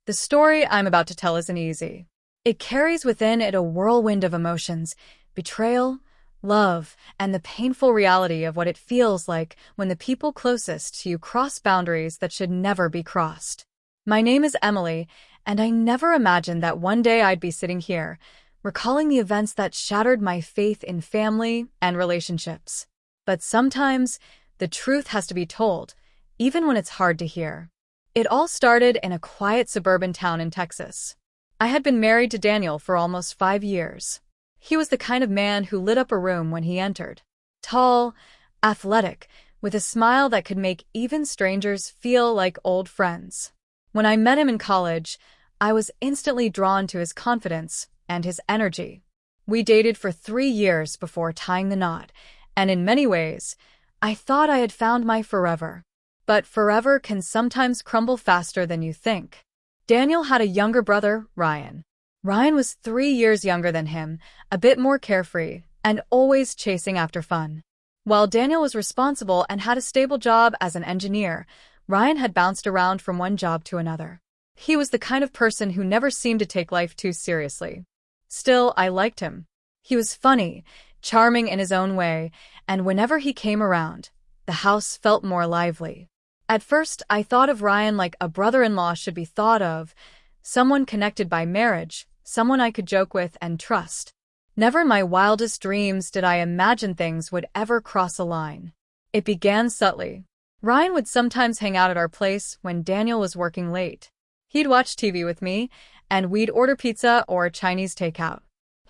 The story I'm about to tell isn't easy. It carries within it a whirlwind of emotions, betrayal, love, and the painful reality of what it feels like when the people closest to you cross boundaries that should never be crossed. My name is Emily, and I never imagined that one day I'd be sitting here, recalling the events that shattered my faith in family and relationships. But sometimes, the truth has to be told, even when it's hard to hear. It all started in a quiet suburban town in Texas. I had been married to Daniel for almost 5 years. He was the kind of man who lit up a room when he entered. Tall, athletic, with a smile that could make even strangers feel like old friends. When I met him in college, I was instantly drawn to his confidence and his energy. We dated for 3 years before tying the knot, and in many ways, I thought I had found my forever. But forever can sometimes crumble faster than you think. Daniel had a younger brother, Ryan. Ryan was 3 years younger than him, a bit more carefree, and always chasing after fun. While Daniel was responsible and had a stable job as an engineer, Ryan had bounced around from one job to another. He was the kind of person who never seemed to take life too seriously. Still, I liked him. He was funny, charming in his own way, and whenever he came around, the house felt more lively. At first, I thought of Ryan like a brother-in-law should be thought of, someone connected by marriage, someone I could joke with and trust. Never in my wildest dreams did I imagine things would ever cross a line. It began subtly. Ryan would sometimes hang out at our place when Daniel was working late. He'd watch TV with me, and we'd order pizza or Chinese takeout.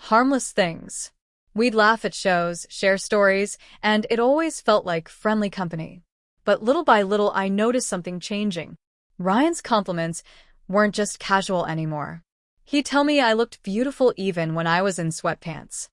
Harmless things. We'd laugh at shows, share stories, and it always felt like friendly company. But little by little, I noticed something changing. Ryan's compliments weren't just casual anymore. He'd tell me I looked beautiful even when I was in sweatpants.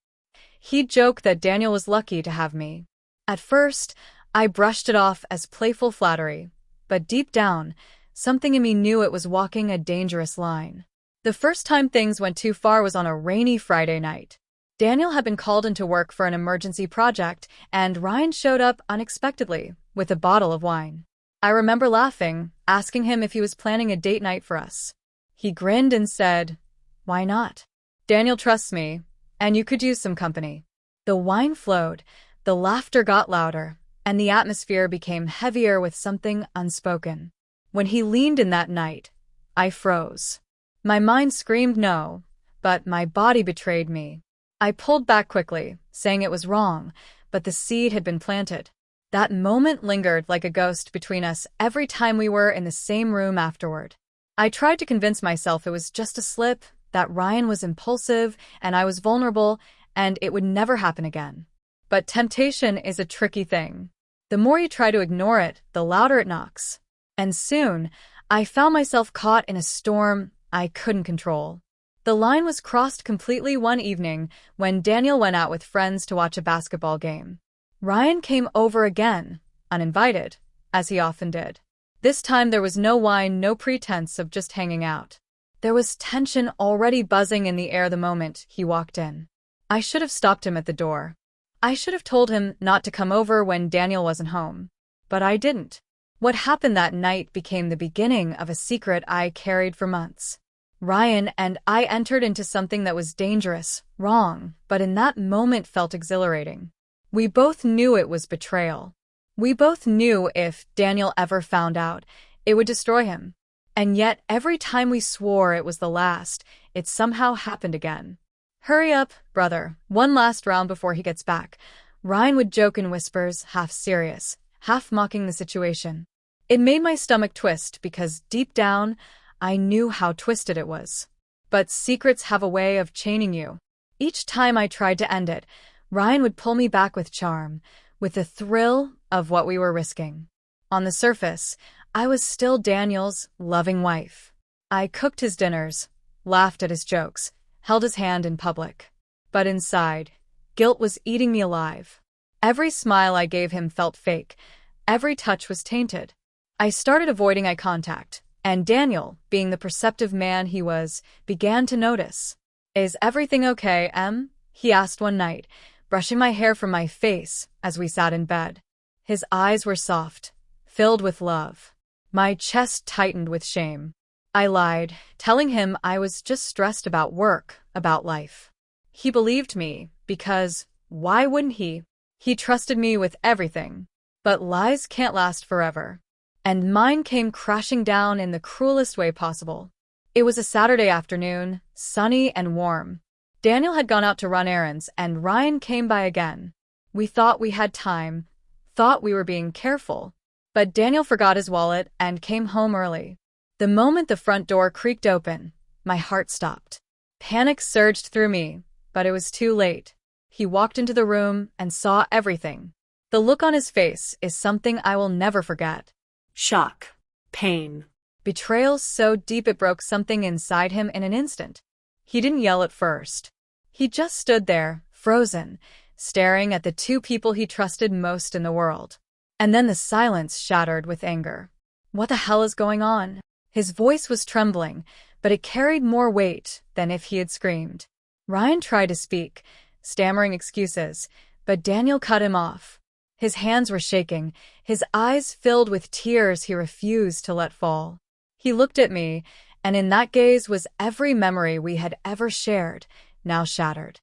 He'd joke that Daniel was lucky to have me. At first, I brushed it off as playful flattery, but deep down, something in me knew it was walking a dangerous line. The first time things went too far was on a rainy Friday night. Daniel had been called into work for an emergency project, and Ryan showed up unexpectedly with a bottle of wine. I remember laughing, asking him if he was planning a date night for us. He grinned and said, "Why not? Daniel trusts me, and you could use some company." The wine flowed, the laughter got louder, and the atmosphere became heavier with something unspoken. When he leaned in that night, I froze. My mind screamed no, but my body betrayed me. I pulled back quickly, saying it was wrong, but the seed had been planted. That moment lingered like a ghost between us every time we were in the same room afterward. I tried to convince myself it was just a slip, that Ryan was impulsive and I was vulnerable, and it would never happen again. But temptation is a tricky thing. The more you try to ignore it, the louder it knocks. And soon, I found myself caught in a storm I couldn't control. The line was crossed completely one evening when Daniel went out with friends to watch a basketball game. Ryan came over again, uninvited, as he often did. This time there was no wine, no pretense of just hanging out. There was tension already buzzing in the air the moment he walked in. I should have stopped him at the door. I should have told him not to come over when Daniel wasn't home. But I didn't. What happened that night became the beginning of a secret I carried for months. Ryan and I entered into something that was dangerous, wrong, but in that moment felt exhilarating. We both knew it was betrayal. We both knew if Daniel ever found out, it would destroy him. And yet, every time we swore it was the last, it somehow happened again. "Hurry up, brother, one last round before he gets back," Ryan would joke in whispers, half serious, half mocking the situation. It made my stomach twist because deep down, I knew how twisted it was. But secrets have a way of chaining you. Each time I tried to end it, Ryan would pull me back with charm, with the thrill of what we were risking. On the surface, I was still Daniel's loving wife. I cooked his dinners, laughed at his jokes, held his hand in public. But inside, guilt was eating me alive. Every smile I gave him felt fake. Every touch was tainted. I started avoiding eye contact, and Daniel, being the perceptive man he was, began to notice. "Is everything okay, Em?" he asked one night, brushing my hair from my face as we sat in bed. His eyes were soft, filled with love. My chest tightened with shame. I lied, telling him I was just stressed about work, about life. He believed me, because why wouldn't he? He trusted me with everything. But lies can't last forever. And mine came crashing down in the cruelest way possible. It was a Saturday afternoon, sunny and warm. Daniel had gone out to run errands, and Ryan came by again. We thought we had time, thought we were being careful. But Daniel forgot his wallet and came home early. The moment the front door creaked open, my heart stopped. Panic surged through me, but it was too late. He walked into the room and saw everything. The look on his face is something I will never forget. Shock. Pain. Betrayal so deep it broke something inside him in an instant. He didn't yell at first. He just stood there, frozen, staring at the two people he trusted most in the world. And then the silence shattered with anger. What the hell is going on? His voice was trembling, but it carried more weight than if he had screamed. Ryan tried to speak, stammering excuses, but Daniel cut him off. His hands were shaking, his eyes filled with tears he refused to let fall. He looked at me, and in that gaze was every memory we had ever shared, now shattered.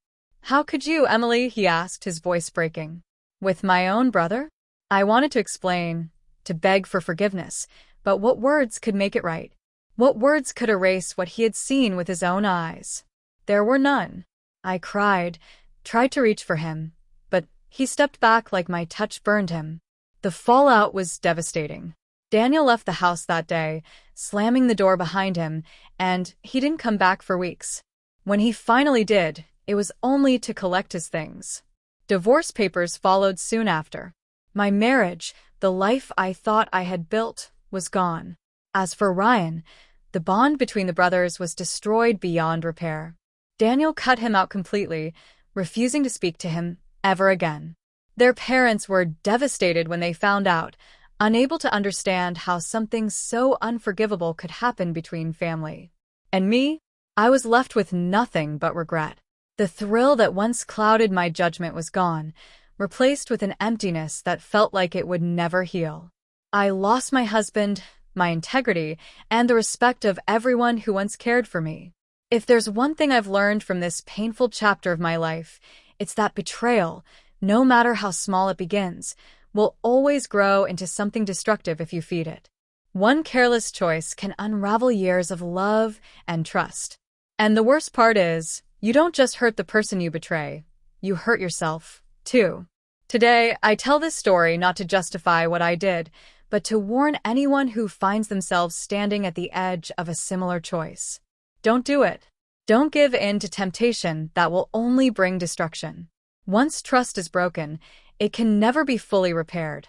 "How could you, Emily?" he asked, his voice breaking. "With my own brother?" I wanted to explain, to beg for forgiveness, but what words could make it right? What words could erase what he had seen with his own eyes? There were none. I cried, tried to reach for him, but he stepped back like my touch burned him. The fallout was devastating. Daniel left the house that day, slamming the door behind him, and he didn't come back for weeks. When he finally did, it was only to collect his things. Divorce papers followed soon after. My marriage, the life I thought I had built, was gone. As for Ryan, the bond between the brothers was destroyed beyond repair. Daniel cut him out completely, refusing to speak to him ever again. Their parents were devastated when they found out, unable to understand how something so unforgivable could happen between family. And me? I was left with nothing but regret. The thrill that once clouded my judgment was gone, replaced with an emptiness that felt like it would never heal. I lost my husband, my integrity, and the respect of everyone who once cared for me. If there's one thing I've learned from this painful chapter of my life, it's that betrayal, no matter how small it begins, will always grow into something destructive if you feed it. One careless choice can unravel years of love and trust. And the worst part is, you don't just hurt the person you betray, you hurt yourself, too. Today, I tell this story not to justify what I did, but to warn anyone who finds themselves standing at the edge of a similar choice. Don't do it. Don't give in to temptation that will only bring destruction. Once trust is broken, it can never be fully repaired.